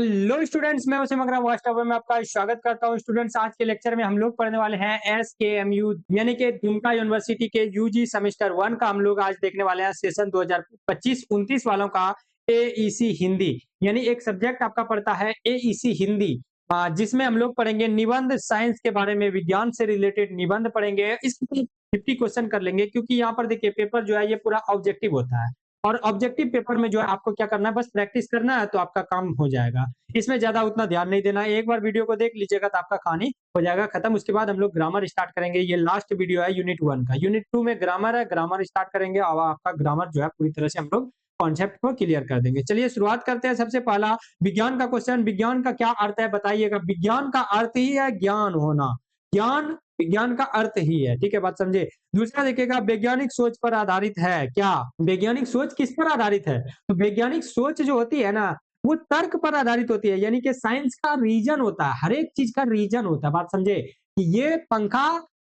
Hello students, मैं वसीम अकरम वास्तव में आपका स्वागत करता हूं। स्टूडेंट्स, आज के लेक्चर में हम लोग पढ़ने वाले हैं एसकेएमयू यानी कि दुमका यूनिवर्सिटी के यूजी सेमेस्टर 1 का हम लोग आज देखने वाले हैं सेशन 2025-29 वालों का एईसी हिंदी। यानी एक सब्जेक्ट आपका पड़ता है एईसी हिंदी, जिसमें हम लोग पढ़ेंगे निबंध साइंस के बारे में, विज्ञान से रिलेटेड निबंध पढ़ेंगे। इसमें 50 क्वेश्चन कर लेंगे क्योंकि यहाँ पर देखिए पेपर जो है ये पूरा ऑब्जेक्टिव होता है और ऑब्जेक्टिव पेपर में जो है आपको क्या करना है, बस प्रैक्टिस करना है तो आपका काम हो जाएगा। इसमें ज्यादा उतना ध्यान नहीं देना है। एक बार वीडियो को देख लीजिएगा तो आपका कहानी हो जाएगा खत्म। उसके बाद हम लोग ग्रामर स्टार्ट करेंगे। ये लास्ट वीडियो है यूनिट 1 का। यूनिट 2 में ग्रामर है, ग्रामर स्टार्ट करेंगे और आपका ग्रामर जो है पूरी तरह से हम लोग कॉन्सेप्ट को क्लियर कर देंगे। चलिए शुरुआत करते हैं। सबसे पहला विज्ञान का क्वेश्चन। विज्ञान का क्या अर्थ है बताइएगा। विज्ञान का अर्थ ही है ज्ञान होना। ज्ञान विज्ञान का अर्थ ही है, ठीक है, बात समझे। दूसरा देखिएगा, वैज्ञानिक सोच पर आधारित है। क्या वैज्ञानिक सोच किस पर आधारित है? तो वैज्ञानिक सोच जो होती है ना, वो तर्क पर आधारित होती है। यानी कि साइंस का रीजन होता है, हर एक चीज का रीजन होता है। बात समझे कि ये पंखा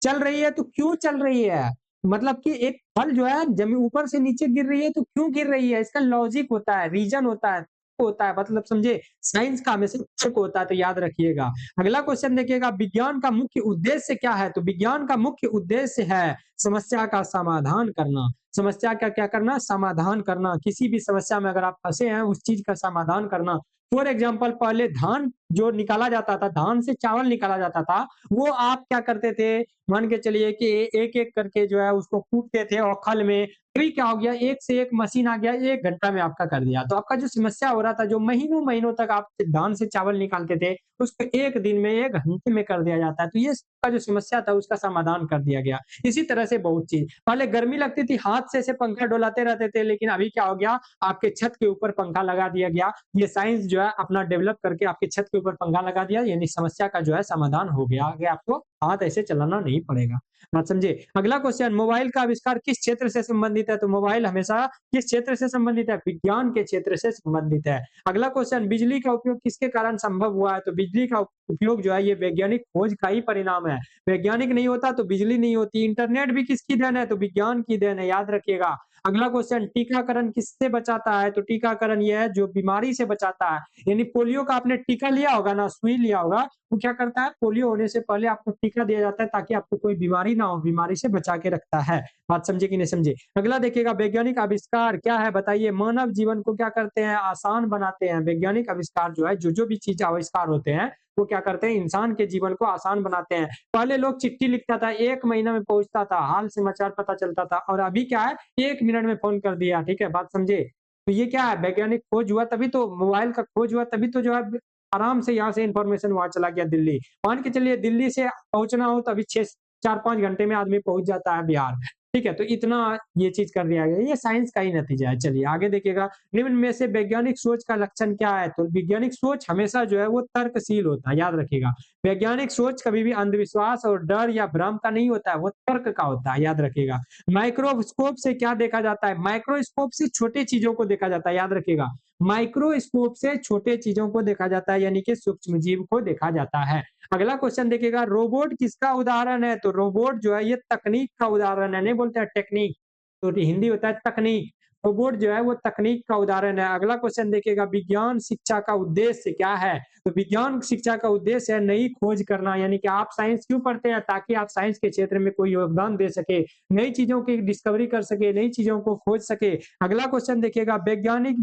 चल रही है तो क्यों चल रही है, मतलब कि एक फल जो है जमीन ऊपर से नीचे गिर रही है तो क्यों गिर रही है, इसका लॉजिक होता है, रीजन होता है, मतलब समझे। साइंस का हमेशा तर्क होता है, तो याद रखिएगा। अगला क्वेश्चन देखिएगा, विज्ञान का मुख्य उद्देश्य क्या है? तो विज्ञान का मुख्य उद्देश्य है समस्या का समाधान करना। समस्या का क्या करना? समाधान करना। किसी भी समस्या में अगर आप फंसे हैं, उस चीज का समाधान करना। फॉर एग्जाम्पल, पहले धान जो निकाला जाता था, धान से चावल निकाला जाता था, वो आप क्या करते थे, मान के चलिए कि एक एक करके जो है उसको कूटते थे और खल में। अभी क्या हो गया, एक से एक मशीन आ गया, 1 घंटा में आपका कर दिया। तो आपका जो समस्या हो रहा था, जो महीनों महीनों तक आप धान से चावल निकालते थे, उसको 1 दिन में, 1 घंटे में कर दिया जाता है। तो ये का जो समस्या था उसका समाधान कर दिया गया। इसी तरह से बहुत चीज, पहले गर्मी लगती थी, हाथ से ऐसे पंखा डोलाते रहते थे, लेकिन अभी क्या हो गया, आपके छत के ऊपर पंखा लगा दिया गया। ये साइंस जो है अपना डेवलप करके आपके छत के ऊपर पंखा लगा दिया, यानी समस्या का जो है समाधान हो गया। आगे आपको हाथ ऐसे चलाना नहीं पड़ेगा। बात समझे। अगला क्वेश्चन, मोबाइल का आविष्कार किस क्षेत्र से संबंधित है? तो मोबाइल हमेशा किस क्षेत्र से संबंधित है? विज्ञान के क्षेत्र से संबंधित है। अगला क्वेश्चन, बिजली का उपयोग किसके कारण संभव हुआ है? तो बिजली का उपयोग जो है ये वैज्ञानिक खोज का ही परिणाम है। वैज्ञानिक नहीं होता तो बिजली नहीं होती। इंटरनेट भी किसकी देन है? तो विज्ञान की देन है, याद रखिएगा। अगला क्वेश्चन, टीकाकरण किससे बचाता है? तो टीकाकरण यह है जो बीमारी से बचाता है। यानी पोलियो का आपने टीका लिया होगा ना, सुई लिया होगा, वो क्या करता है, पोलियो होने से पहले आपको टीका दिया जाता है ताकि आपको कोई बीमारी ना हो, बीमारी से बचा के रखता है। बात समझे कि नहीं समझे। अगला देखिएगा, वैज्ञानिक आविष्कार क्या है बताइए। मानव जीवन को क्या करते हैं, आसान बनाते हैं। वैज्ञानिक आविष्कार जो है, जो भी चीज आविष्कार होते हैं, वो क्या करते हैं, इंसान के जीवन को आसान बनाते हैं। पहले लोग चिट्ठी लिखता था, 1 महीना में पहुंचता था, हाल समाचार पता चलता था, और अभी क्या है, 1 मिनट में फोन कर दिया, ठीक है, बात समझे। तो ये क्या है, वैज्ञानिक खोज हुआ तभी तो, मोबाइल का खोज हुआ तभी तो जो है आराम से यहाँ से इंफॉर्मेशन वहां चला गया दिल्ली। मान के चलिए दिल्ली से पहुंचना हो तो अभी 4-5 घंटे में आदमी पहुंच जाता है बिहार। ठीक है, तो इतना ये चीज कर दिया गया, ये साइंस का ही नतीजा है। चलिए आगे देखिएगा, निम्न में से वैज्ञानिक सोच का लक्षण क्या है? तो वैज्ञानिक सोच हमेशा जो है वो तर्कशील होता है, याद रखिएगा। वैज्ञानिक सोच कभी भी अंधविश्वास और डर या भ्रम का नहीं होता है, वो तर्क का होता है, याद रखिएगा। माइक्रोस्कोप से क्या देखा जाता है? माइक्रोस्कोप से छोटे चीजों को देखा जाता है, याद रखिएगा। माइक्रोस्कोप से छोटे चीजों को देखा जाता है, यानी कि सूक्ष्म जीव को देखा जाता है। अगला क्वेश्चन देखिएगा, रोबोट किसका उदाहरण है? तो रोबोट जो है ये तकनीक का उदाहरण है, नहीं बोलते हैं टेक्निक, तो हिंदी होता है तकनीक। रोबोट जो है वो तकनीक का उदाहरण है। अगला क्वेश्चन देखिएगा, विज्ञान शिक्षा का उद्देश्य क्या है? तो विज्ञान शिक्षा का उद्देश्य है नई खोज करना, यानी कि आप साइंस क्यों पढ़ते हैं? ताकि आप साइंस के क्षेत्र में कोई योगदान दे सके, नई चीजों की डिस्कवरी कर सके, नई चीजों को खोज सके। अगला क्वेश्चन देखिएगा, वैज्ञानिक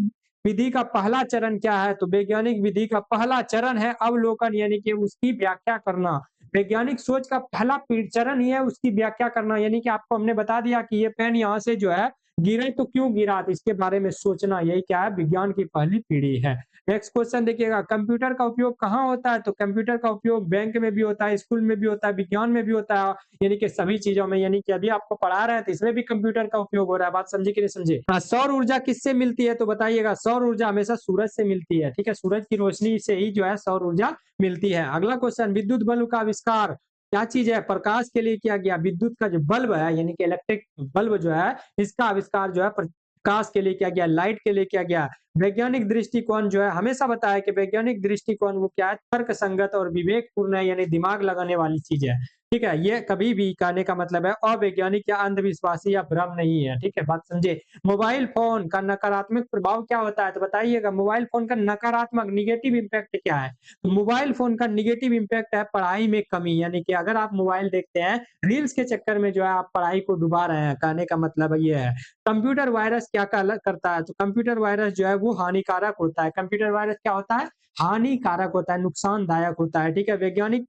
विधि का पहला चरण क्या है? तो वैज्ञानिक विधि का पहला चरण है अवलोकन, यानी कि उसकी व्याख्या करना। वैज्ञानिक सोच का पहला चरण ही है उसकी व्याख्या करना, यानी कि आपको हमने बता दिया कि ये पेन यहाँ से जो है गिरे तो क्यों गिरा, तो इसके बारे में सोचना, यही क्या है, विज्ञान की पहली पीढ़ी है। नेक्स्ट क्वेश्चन देखिएगा, कंप्यूटर का उपयोग कहाँ होता है? तो कंप्यूटर का उपयोग बैंक में भी होता है, स्कूल में भी होता है, विज्ञान में भी होता है, यानी कि सभी चीजों में। यानी कि अभी आपको पढ़ा रहे हैं तो इसमें भी कंप्यूटर का उपयोग हो रहा है। बात समझे कि नहीं समझे। सौर ऊर्जा किससे मिलती है? तो बताइएगा। सौर ऊर्जा हमेशा सूरज से मिलती है, ठीक है, सूरज की रोशनी से ही जो है सौर ऊर्जा मिलती है। अगला क्वेश्चन, विद्युत बल्ब का आविष्कार क्या चीज है? प्रकाश के लिए किया गया। विद्युत का जो बल्ब है, यानी कि इलेक्ट्रिक बल्ब जो है, इसका आविष्कार जो है प्रकाश के लिए किया गया, लाइट के लिए किया गया। वैज्ञानिक दृष्टिकोण जो है, हमेशा बताया कि वैज्ञानिक दृष्टिकोण वो क्या है, तर्क संगत और विवेकपूर्ण है, यानी दिमाग लगाने वाली चीज है। ठीक है? ये कभी भी कहने का मतलब है अवैज्ञानिक या अंधविश्वासी या भ्रम नहीं है, ठीक है? बात समझे? मोबाइल फ़ोन का नकारात्मक प्रभाव क्या होता है? तो बताइएगा मोबाइल फ़ोन का नकारात्मक नेगेटिव इम्पैक्ट क्या है? तो मोबाइल फ़ोन का नेगेटिव इम्पैक्ट है पढ़ाई में कमी, यानी कि अगर आप मोबाइल देखते हैं, रील्स के चक्कर में जो है आप पढ़ाई को डुबा रहे हैं, कहने का मतलब ये है। कंप्यूटर वायरस क्या कल करता है? तो कंप्यूटर वायरस जो है वो हानिकारक होता है। कंप्यूटर वायरस क्या होता है? हानिकारक होता है, नुकसानदायक होता है, ठीक है?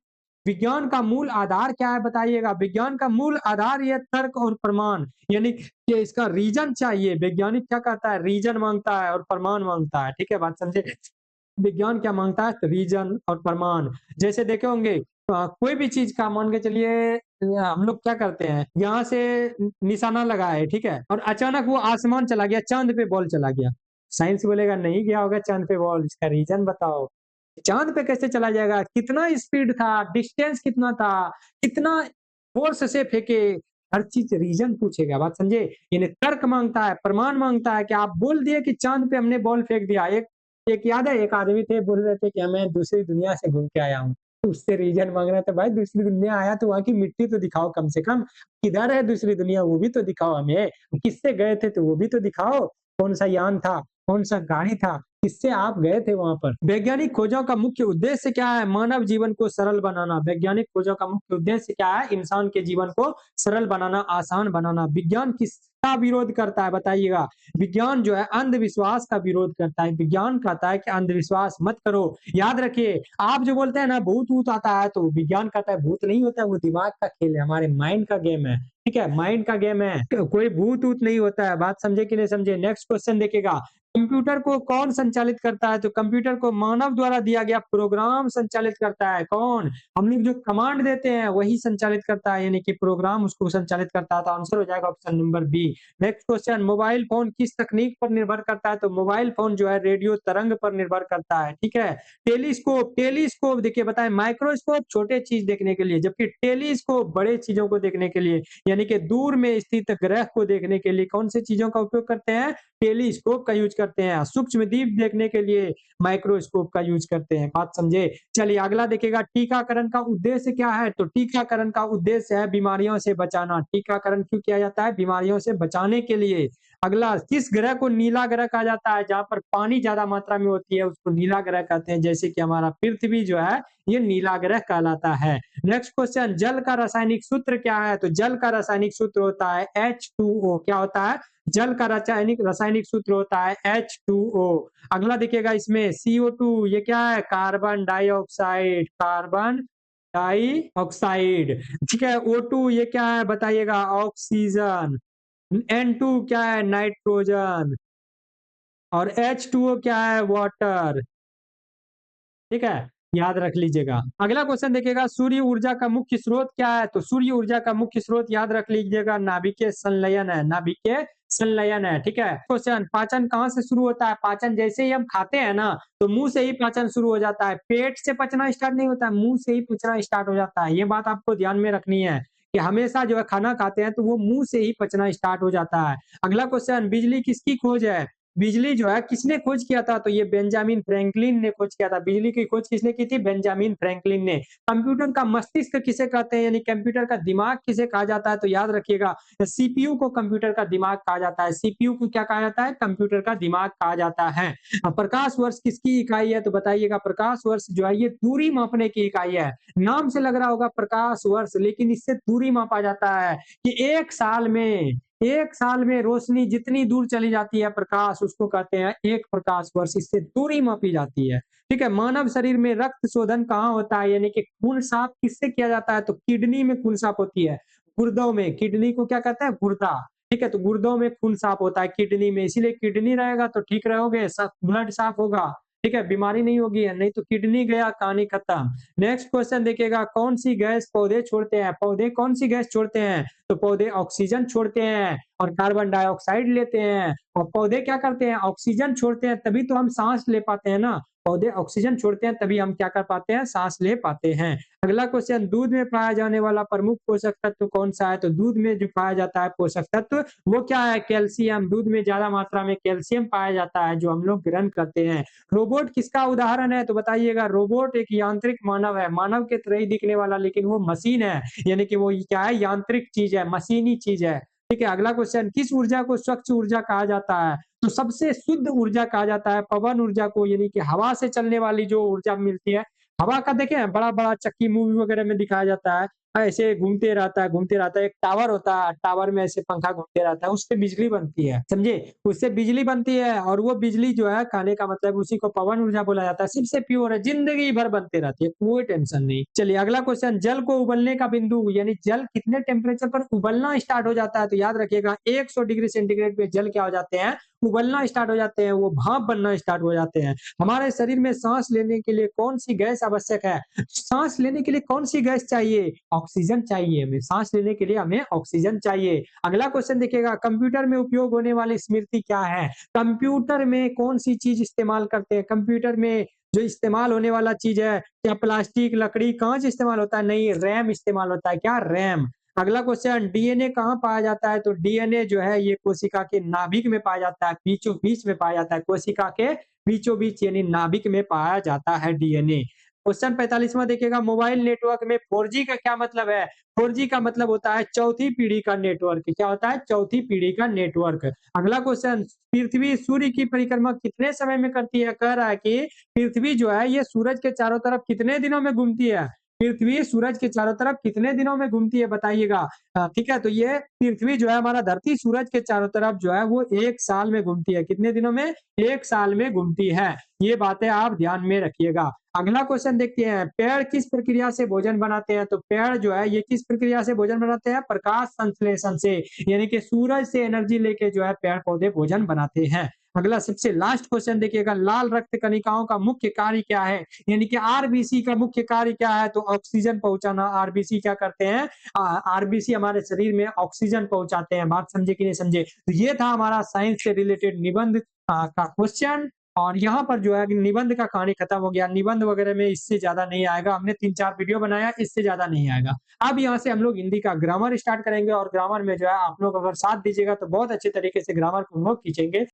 विज्ञान का मूल आधार क्या है बताइएगा? विज्ञान का मूल आधार ये तर्क और प्रमाण, यानी कि इसका रीज़न चाहिए। वैज्ञानिक क्या कहता है? रीज़न माँगता है और प्रमाण माँगता है, ठीक है? बात समझे? विज्ञान क्या माँगता है? रीज़न और प्रमाण। जैसे देखे होंगे कोई भी चीज़ का मान के चलिए हम लोग क्या करते हैं, यहाँ से निशाना लगाए, ठीक है? और अचानक वो आसमान चला गया, चाँद पे बॉल चला गया। साइंस बोलेगा नहीं गया होगा चाँद पे बॉल, इसका रीज़न बताओ। चाँद पे कैसे चला जाएगा? कितना स्पीड था? डिस्टेंस कितना था? कितना फ़ोर्स से फेंके? हर चीज़ रीज़न पूछेगा, बात समझे? यानी तर्क माँगता है, प्रमाण माँगता है कि आप बोल दिए कि चाँद पे हमने बॉल फेंक दिया। एक एक याद है एक आदमी थे बोल रहे थे कि मैं दूसरी दुनिया से घूम के आया हूँ। तो उससे रीज़न माँग रहा था, भाई दूसरी दुनिया आया तो वहाँ की मिट्टी तो दिखाओ कम से कम। किधर है दूसरी दुनिया वो भी तो दिखाओ हमें। किससे गए थे तो वो भी तो दिखाओ। कौन-सा यान था? कौन-सा गाड़ी था? किससे आप गए थे वहाँ पर? वैज्ञानिक खोजों का मुख्य उद्देश्य क्या है? मानव जीवन को सरल बनाना। वैज्ञानिक खोजों का मुख्य उद्देश्य क्या है? इंसान के जीवन को सरल बनाना, आसान बनाना। विज्ञान किसका विरोध करता है बताइएगा? विज्ञान जो है अंधविश्वास का विरोध करता है। विज्ञान कहता है कि अंधविश्वास मत करो। याद रखिए, आप जो बोलते हैं ना भूत-वूत आता है तो विज्ञान कहता है भूत नहीं होता है, वो दिमाग का खेल है, हमारे माइंड का गेम है। ठीक है? माइंड का गेम है। कोई भूत-वूत नहीं होता है। बात समझे कि नहीं समझे? नेक्स्ट क्वेश्चन देखिएगा। कंप्यूटर को कौन संचालित करता है? तो कंप्यूटर को मानव द्वारा दिया गया प्रोग्राम संचालित करता है। कौन? हम लोग जो कमांड देते हैं वही संचालित करता है, यानी कि प्रोग्राम उसको संचालित करता है। तो आंसर हो जाएगा option number B. Next question, mobile phone किस तकनीक पर निर्भर करता है? तो मोबाइल फ़ोन जो है रेडियो तरंग पर निर्भर करता है, ठीक है? टेलीस्कोप टेलीस्कोप देखिए बताएँ, माइक्रोस्कोप छोटे चीज़ देखने के लिए, जबकि टेलीस्कोप बड़े चीज़ों को देखने के लिए, यानी कि दूर में स्थित ग्रह को देखने के लिए कौन-सी चीज़ों का उपयोग करते हैं? टेलीस्कोप का यूज़ करते हैं। सूक्ष्मदीप देखने के लिए माइक्रोस्कोप का यूज़ करते हैं, बात समझे? चलिए अगला देखिएगा, टीकाकरण का उद्देश्य क्या है? तो टीकाकरण का उद्देश्य है बीमारियों से बचाना। टीकाकरण क्यों किया जाता है? बीमारियों से बचाने के लिए। अगला, किस ग्रह को नीला ग्रह कहा जाता है? जहाँ पर पानी ज़्यादा मात्रा में होती है उसको नीला ग्रह कहते हैं, जैसे कि हमारा पृथ्वी जो है ये नीला ग्रह कहलाता है। नेक्स्ट क्वेश्चन, जल का रासायनिक सूत्र क्या है? तो जल का रासायनिक सूत्र होता है H2O। क्या होता है? जल का रासायनिक रासायनिक सूत्र होता है H2O। अगला देखिएगा इसमें CO2 ये क्या है? कार्बन डाइऑक्साइड, कार्बन डाइऑक्साइड, ठीक है? O2 ये क्या है बताइएगा? ऑक्सीजन। N2 क्या है? नाइट्रोजन। और H2O क्या है? वाटर। ठीक है? याद रख लीजिएगा। अगला क्वेश्चन देखिएगा, सूर्य ऊर्जा का मुख्य स्रोत क्या है? तो सूर्य ऊर्जा का मुख्य स्रोत याद रख लीजिएगा, नाभिकीय संलयन है, नाभिकीय संलयन है, ठीक है? क्वेश्चन, पाचन कहाँ से शुरू होता है? पाचन जैसे ही हम खाते हैं ना, तो मुँह से ही पाचन शुरू हो जाता है। पेट से पचना स्टार्ट नहीं होता है, मुँह से ही पचना स्टार्ट हो जाता है। ये बात आपको ध्यान में रखनी है कि हमेशा जो है खाना खाते हैं तो वो मुँह से ही पचना स्टार्ट हो जाता है। अगला क्वेश्चन, बिजली किसकी खोज है? बिजली जो है किसने खोज किया था? तो ये बेंजामिन फ्रैंकलिन ने खोज किया था। बिजली की खोज किसने की थी? बेंजामिन फ्रैंकलिन ने। कंप्यूटर का मस्तिष्क किसे कहते हैं? यानी कंप्यूटर का दिमाग किसे कहा जाता है? तो याद रखिएगा, सीपीयू को कंप्यूटर का दिमाग कहा जाता है। सीपीयू को क्या कहा जाता है? कंप्यूटर का दिमाग कहा जाता है। प्रकाश वर्ष किसकी इकाई है? तो बताइएगा, प्रकाश वर्ष जो है ये दूरी मापने की इकाई है। नाम से लग रहा होगा प्रकाश वर्ष, लेकिन इससे दूरी मापा जाता है कि 1 साल में रोशनी जितनी दूर चली जाती है प्रकाश, उसको कहते हैं 1 प्रकाश वर्ष, इससे दूरी मापी जाती है। ठीक है? मानव शरीर में रक्त शोधन कहाँ होता है? यानी कि खून साफ किससे किया जाता है? तो किडनी में खून साफ होती है। गुर्दों में, किडनी को क्या कहते हैं? गुर्दा। ठीक है? तो गुर्दों में खून साफ होता है, किडनी में, इसीलिए किडनी रहेगा तो ठीक रहोगे, ब्लड साफ होगा। ठीक है? बीमारी नहीं होगी, नहीं तो किडनी गया कहानी खत्म। नेक्स्ट क्वेश्चन देखिएगा, कौन सी गैस पौधे छोड़ते हैं? पौधे कौन सी गैस छोड़ते हैं? तो पौधे ऑक्सीजन छोड़ते हैं और कार्बन डाइऑक्साइड लेते हैं। और पौधे क्या करते हैं? ऑक्सीजन छोड़ते हैं, तभी तो हम सांस ले पाते हैं ना। पौधे ऑक्सीजन छोड़ते हैं तभी हम क्या कर पाते हैं, सांस ले पाते हैं। अगला क्वेश्चन, दूध में पाया जाने वाला प्रमुख पोषक तत्व कौन सा है? तो दूध में जो पाया जाता है पोषक तत्व वो क्या है? कैल्शियम। दूध में ज्यादा मात्रा में कैल्शियम पाया जाता है जो हम लोग ग्रहण करते हैं। रोबोट किसका उदाहरण है? तो बताइएगा। रोबोट एक यांत्रिक मानव है, मानव के तरह ही दिखने वाला, लेकिन वो मशीन है, यानी कि वो क्या है, यांत्रिक चीज है, मशीनी चीज है। ठीक है, अगला क्वेश्चन, किस ऊर्जा को स्वच्छ ऊर्जा कहा जाता है? तो सबसे शुद्ध ऊर्जा कहा जाता है पवन ऊर्जा को, यानी कि हवा से चलने वाली जो ऊर्जा मिलती है। हवा का देखे हैं बड़ा बड़ा चक्की मूवी वगैरह में दिखाया जाता है, ऐसे घूमते रहता है घूमते रहता है। एक टावर होता है, टावर में ऐसे पंखा घूमते रहता है, उससे बिजली बनती है, समझे? उससे बिजली बनती है और वो बिजली जो है, कहने का मतलब उसी को पवन ऊर्जा बोला जाता है। सबसे प्योर है, जिंदगी भर बनते रहती है, कोई टेंशन नहीं। चलिए अगला क्वेश्चन, जल को उबलने का बिंदु, यानी जल कितने टेम्परेचर पर उबलना स्टार्ट हो जाता है? तो याद रखिएगा 100 डिग्री सेंटीग्रेड पे जल क्या हो जाते हैं, उबलना स्टार्ट हो जाते हैं, वो भाप बनना स्टार्ट हो जाते हैं। हमारे शरीर में सांस लेने के लिए कौन सी गैस आवश्यक है? सांस लेने के लिए कौन सी गैस चाहिए? ऑक्सीजन चाहिए हमें, सांस लेने के लिए हमें ऑक्सीजन चाहिए। अगला क्वेश्चन देखिएगा, कंप्यूटर में उपयोग होने वाली स्मृति क्या है? कंप्यूटर में कौन सी चीज इस्तेमाल करते हैं? कंप्यूटर में जो इस्तेमाल होने वाला चीज है, क्या प्लास्टिक, लकड़ी, कांच इस्तेमाल होता है? नहीं, रैम इस्तेमाल होता है। क्या? रैम। अगला क्वेश्चन, डीएनए कहाँ पाया जाता है? तो डीएनए जो है ये कोशिका के नाभिक में पाया जाता है, बीचों बीच में पाया जाता है, कोशिका के बीचों बीच यानी नाभिक में पाया जाता है डीएनए। क्वेश्चन 45वां देखिएगा, मोबाइल नेटवर्क में 4G का क्या मतलब है? 4G का मतलब होता है चौथी पीढ़ी का नेटवर्क। क्या होता है? चौथी पीढ़ी का नेटवर्क। अगला क्वेश्चन, पृथ्वी सूर्य की परिक्रमा कितने समय में करती है? कह रहा है कि पृथ्वी जो है ये सूरज के चारों तरफ कितने दिनों में घूमती है? पृथ्वी सूरज के चारों तरफ कितने दिनों में घूमती है, बताइएगा। ठीक है, तो ये पृथ्वी जो है, हमारा धरती सूरज के चारों तरफ जो है वो 1 साल में घूमती है। कितने दिनों में? 1 साल में घूमती है। ये बातें आप ध्यान में रखिएगा। अगला क्वेश्चन देखते हैं, पेड़ किस प्रक्रिया से भोजन बनाते हैं? तो पेड़ जो है ये किस प्रक्रिया से भोजन बनाते हैं? प्रकाश संश्लेषण से, यानी कि सूरज से एनर्जी लेके जो है पेड़ पौधे भोजन बनाते हैं। अगला सबसे लास्ट क्वेश्चन देखिएगा, लाल रक्त कणिकाओं का मुख्य कार्य क्या है? यानी कि आरबीसी का मुख्य कार्य क्या है? तो ऑक्सीजन पहुंचाना। आरबीसी क्या करते हैं? आरबीसी हमारे शरीर में ऑक्सीजन पहुंचाते हैं। बात समझे कि नहीं समझे? तो ये था हमारा साइंस से रिलेटेड निबंध का क्वेश्चन। और यहाँ पर जो है निबंध का कहानी खत्म हो गया। निबंध वगैरह में इससे ज्यादा नहीं आएगा, हमने 3-4 वीडियो बनाया, इससे ज्यादा नहीं आएगा। अब यहाँ से हम लोग हिंदी का ग्रामर स्टार्ट करेंगे और ग्रामर में जो है आप लोग अगर साथ दीजिएगा तो बहुत अच्छे तरीके से ग्रामर को हम लोग खींचेंगे।